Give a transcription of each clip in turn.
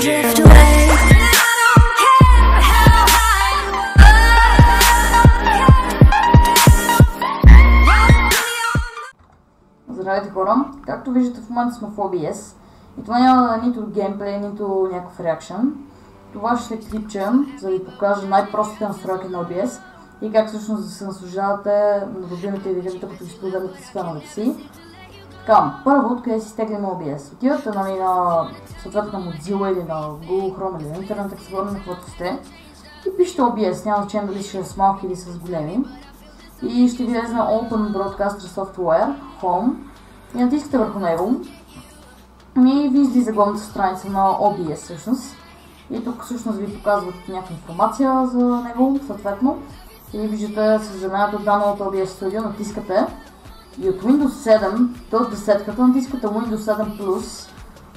drift away. Здравейте хора! Както виждате в момента сме в OBS и това няма да е нито геймплей, нито някакъв реакшън. Това ще е клипче, за да ви покажа най-простите настройки на OBS и как всъщност да се наслаждавате на любимите видеота, като ги споделяте с феновете си. Така, първо, откъде си стеглим OBS. Отивате на съответно на Mozilla или на Google Chrome или на интернет Explorer, на каквото сте и пишете OBS, няма значение дали ще е с малки или с големи. И ще ви влезе на Open Broadcaster Software, Home, и натискате върху него и ви излиза главната страница на OBS всъщност. И тук всъщност ви показват някаква информация за него, съответно. И виждате създадената данна от OBS Studio, натискате и от Windows 7 до 10 натискате Windows 7 Plus,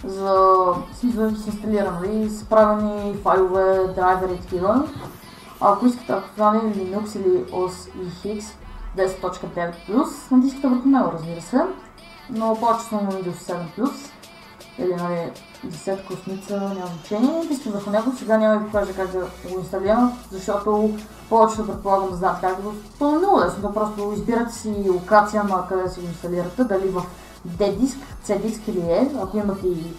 за да се инсталира, нали, с правилни файлове, драйвери и такива. Ако искате актуални Linux или OS X 10.9+, натискате върху него, разбира се, но повечето на Windows 7+, или нали 10 космица, няма значение, натискате върху него. Сега няма да ви покажа как да го инсталирам, защото повечето предполагам да знаят как да го. То е много лесно, просто избирате си локация на къде си го инсталирате, дали в D-диск, C-диск или E, ако имате и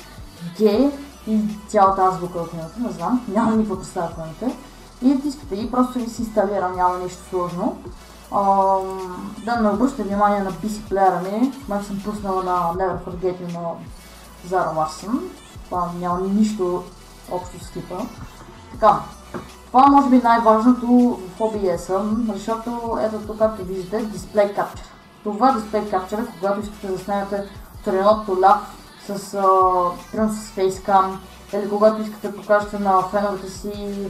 G и цялата азбука, ако имате, не знам, няма никаква представа ако имате. И натискате и просто ви се инсталира, няма нищо сложно. Да не обръщате внимание на PC плеера ми, в момента съм пуснала на Never Forget You на Zara Larsson. Това няма нищо общо с типа. Така, това може би най-важното в OBS-а, защото ето тук, както виждате, Display Capture. Това Display Capture е когато искате да снимате от едното ляв примерно с Facecam, или когато искате да покажете на феновете си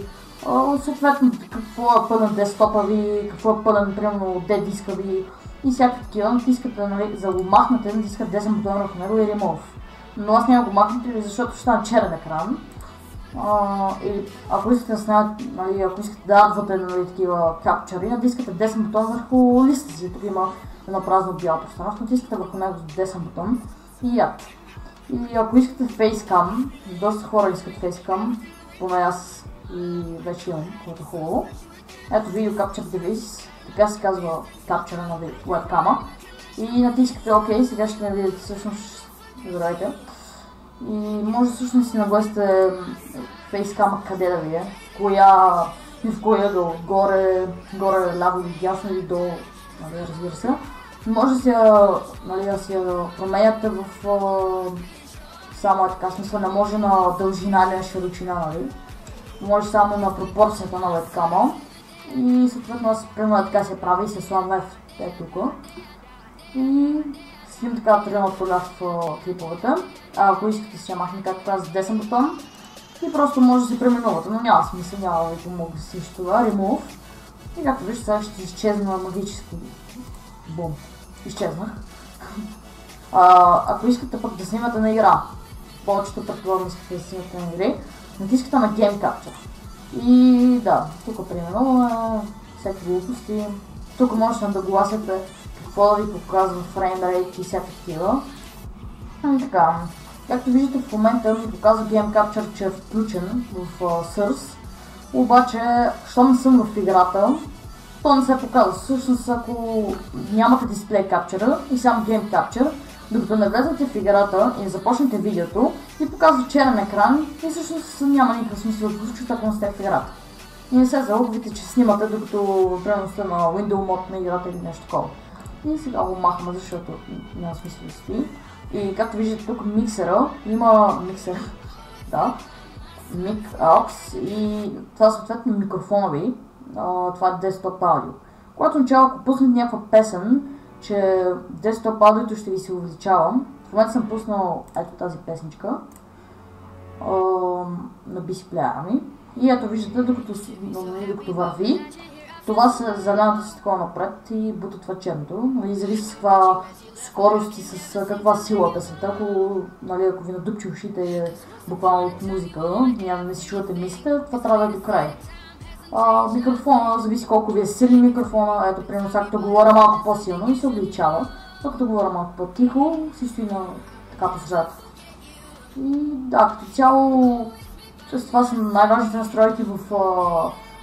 съответно какво е пълен десктопа ви, какво е пълен, примерно, D-диска ви и всякакви такива. Натискате, нали, за да го махнете, натискате 10 бутона върху него и Remove. Но аз няма го махнете, защото ще стане черен екран. И ако искате да снимате, нали, ако искате да адвате, нали, такива капчери, натискате 10 бутона върху листа си. Тук има едно празно бяло пространство, натискате върху него с 10 бутон и яд. И ако искате Facecam, доста хора искат Facecam, поне аз и вече имам, което е хубаво. Ето Video Capture Device, така се казва капчера на webcam. И натискате OK, сега ще ме видите всъщност, здравейте. И може всъщност си нагласите Facecam къде да ви е, в коя ъгъл, горе, ляво или дясно или долу, нали, разбира се. Може да си я променяте в само така смисъл, не може на дължина или на широчина, нали. Може само на пропорцията на webcam и съответно аз примерно така се прави и се слагам тук и снимам така тръгнато ляв в клиповете. Ако искате си я махне, както казах, с 10 бутон и просто може да си преименувате, но няма смисъл, няма да ви помогна да си това, Remove. И както виждате, сега ще изчезна магически. Бум, изчезнах. Ако искате пък да снимате на игра, повечето предполагам искате да снимате на игри, натискате на Game Capture. И да, тук примерно всеки глупости. Тук можете да гласите какво да ви показва фреймрейт и всякакви такива. Така, както виждате в момента ми показва Game Capture, че е включен в Source. Обаче, щом не съм в играта, то не се показва. Всъщност, ако нямате Display Capture и само Game Capture, докато не влезете в играта и започнете видеото, ви показва черен екран и всъщност няма никакъв смисъл да случвате, ако не сте в играта. И не се залъгвате, че снимате, докато примерно сте на Windows Mode на играта или нещо такова. И сега го махаме, защото няма смисъл да стои. И както виждате тук миксера, има миксер, да, Mic Aux и това съответно микрофона ви, това е Desktop Audio. Когато начало, ако пуснете някаква песен, че Desktop Audio ще ви се увеличава. В момента съм пуснал ето тази песничка на BC плеера ми. И ето виждате, докато върви, това се зелената си такова напред и бута това черното. Нали, зависи с каква скорост и с каква сила песента. Ако ви надупчи ушите буквално от музика, няма да не си чувате мислите, това трябва да е до край. Микрофона, зависи колко ви е силен микрофона, ето примерно сега като говоря малко по-силно и се увеличава, а като говоря малко по-тихо си стои на така по средата. И да, като цяло С това са най-важните настройки в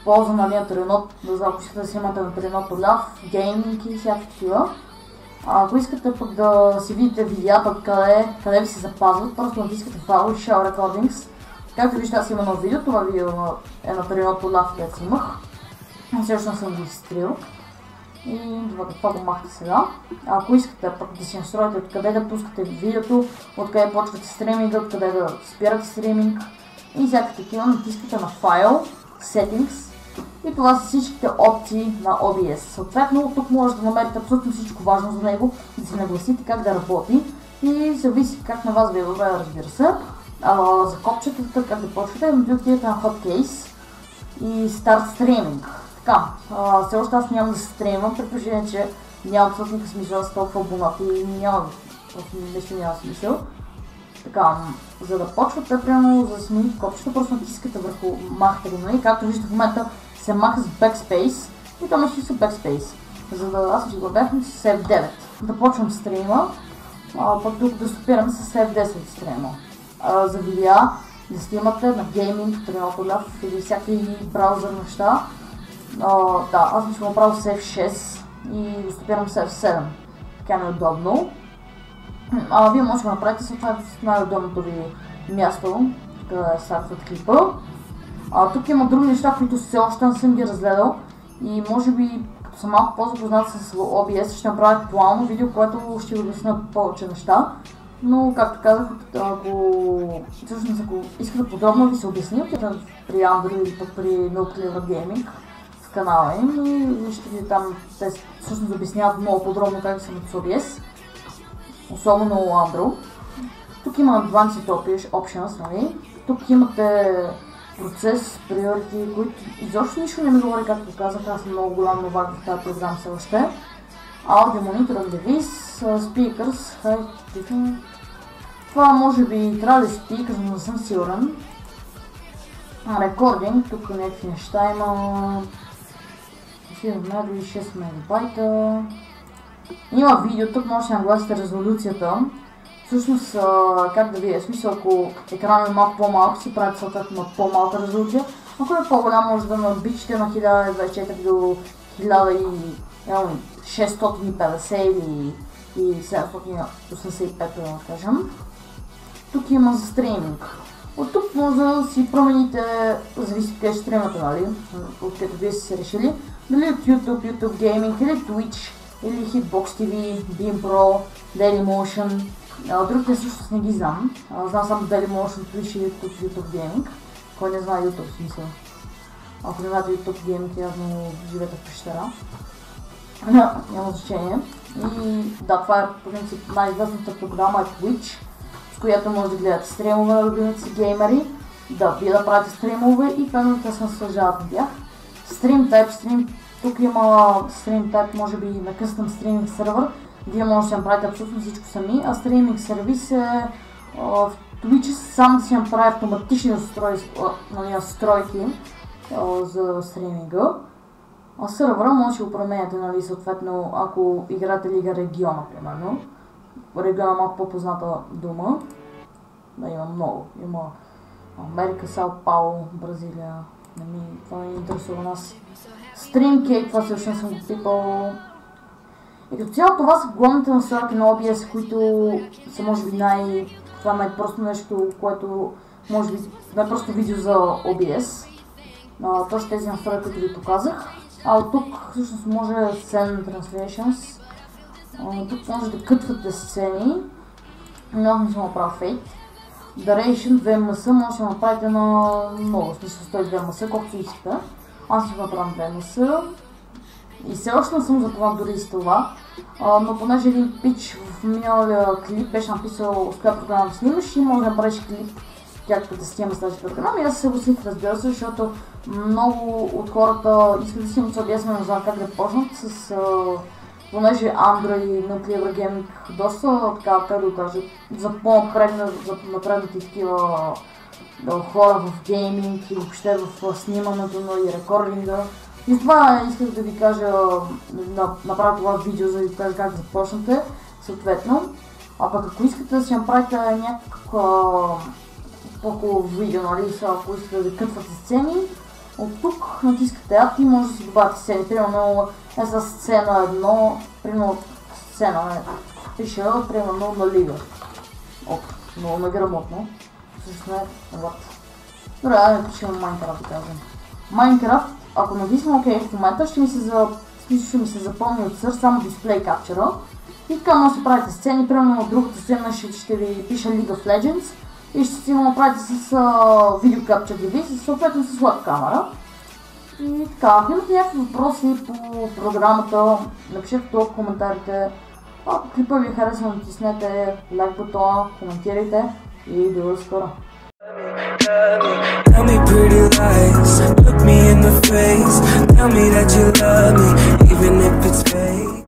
полза на линията Renault, ако искате да си имате на Renault ляв, гейминг и всякакви такива. Ако искате пък да си видите видеята къде ви се запазват, просто натискате файл и Show Recordings. Както виждате, аз имам едно видео, това видео е на Renault ляв, където си имах. Всъщност съм го изтрил. И това го махте сега. Ако искате пък да си настроите откъде да пускате видеото, откъде почвате стриминга, откъде да спирате стриминг и всякакви такива, натискате на файл, Settings и това са всичките опции на OBS. Съответно, тук може да намерите абсолютно всичко важно за него, да си нагласите как да работи и зависи как на вас ви е добре, разбира се. За копчетата, как да почвате, да отидете на Hotcase и Start Streaming. Така, все още аз нямам да се стримам, при положение, че няма абсолютно смисъл с толкова абонати и няма смисъл. Така, за да почвате, примерно, за да смените копчета, просто натискате върху махтера и както виждате в момента се маха с Backspace и то мисля с Backspace. За да аз си го бяхме с F9. Да почвам стрима, пък тук да стопирам с F10 стрима. За видеа да снимате на гейминг, Renault ляв или всякакви браузър неща. Да, аз ми ще го направя с F6 и го стопирам с F7. Така ми е удобно. Вие може да го направите съответно с най-удобното ви място, къде стартват клипа. Тук има други неща, които все още не съм ги разгледал и може би, като съм малко по-запознат с OBS, ще направя актуално видео, което ще ви обясня повече неща. Но, както казах, ако искате подробно ви се обясня, при Android или пък при Nuclear Gaming в канала им и вижте ви там, те всъщност обясняват много подробно как се с OBS. Особено Android. Тук има Advanced Options, нали? Тук имате процес, priority, които изобщо нищо не ми говори, както казах, аз съм много голям новак в тази програма все още. Audio Monitor Device, Speakers, High Definition. Това може би трябва да Speakers, но не съм сигурен. Recording, тук някакви неща има. 6 мегабайта. Има видео, тук може да нагласите резолюцията. Всъщност, как да ви е смисъл, ако екранът е малко по-малко, си правите съответно на по-малка резолюция. Ако е по-голям, може да набичате на 1024 до 1650 или 785, да кажем. Тук има за стриминг. От тук може да си промените, зависи къде ще стримате, нали? От където вие си се решили. Дали от YouTube Gaming или Twitch, или Hitbox TV, Beam Pro, Dailymotion. Другите също не ги знам. Знам само Dailymotion, Twitch или YouTube Gaming. Кой не знае YouTube смисъл. Ако не знаете YouTube Gaming, явно живете в пещера. Няма значение. И да, това е по принцип най-известната програма е Twitch, с която може да гледате стримове на любимите си геймери, да правите стримове и пълно да се наслаждават на тях. Stream Type, тук има Stream Type, може би на къстъм стриминг сервер, вие може да си направите абсолютно всичко сами, а стриминг сервис е в Twitch сам да си направи автоматични настройки за стриминга. А сервера може да го променяте, нали, съответно, ако играете Лига Региона, примерно. Региона е малко по-позната дума. Да, има много. Има Америка, Сао Пауло, Бразилия. Това не интересува нас. StreamCake, това също съм го пипал. И като цяло това са главните настройки на OBS, които са може би това е най-просто нещо, което може би най-просто видео за OBS. Точно тези настройки, които ви показах. От тук всъщност може Scene Translations. Тук може да кътвате сцени. Но аз не съм направил Fade. Duration 2 ms може да направите на много, в смисъл 102 ms, колкото искате. Аз ще направим 2 ms. И все още не съм запознат дори с това. Но понеже един пич в миналия клип беше написал с коя програма да снимаш и може да направиш клип както да снимам с тази програма. И аз се съгласих, разбира се, защото много от хората искат да снимат с OBS, но не знам как да почнат с... понеже Android и Nuclear Gaming доста, така да кажа, за по-напреднати такива хора в гейминг и въобще в снимането и рекординга. И това исках да ви кажа, направя това видео, за да ви кажа как започнете, съответно. А пък ако искате да си направите някаква по-хубаво видео, нали, ако искате да кътвате сцени. От тук натискате Add и може да си добавите сцени. Примерно за сцена 1, примерно сцена, пише, примерно на Лига. Оп, много неграмотно. Също не е вот. Добре, да напишем Minecraft, да кажем. Minecraft, ако натисна OK в момента, ще ми се запомни от сър само Display Capture. И така може да правите сцени, примерно от другата сцена ще ви пише League of Legends. И ще си го направите с Video Capture Device, съответно с Web камера. И така, ако имате някакви въпроси по програмата, напишете тук в коментарите. Ако клипа ви хареса, натиснете лайк бутона, коментирайте и до скоро! Tell me pretty lies, look me in the face, tell me that you love me, even if it's fake.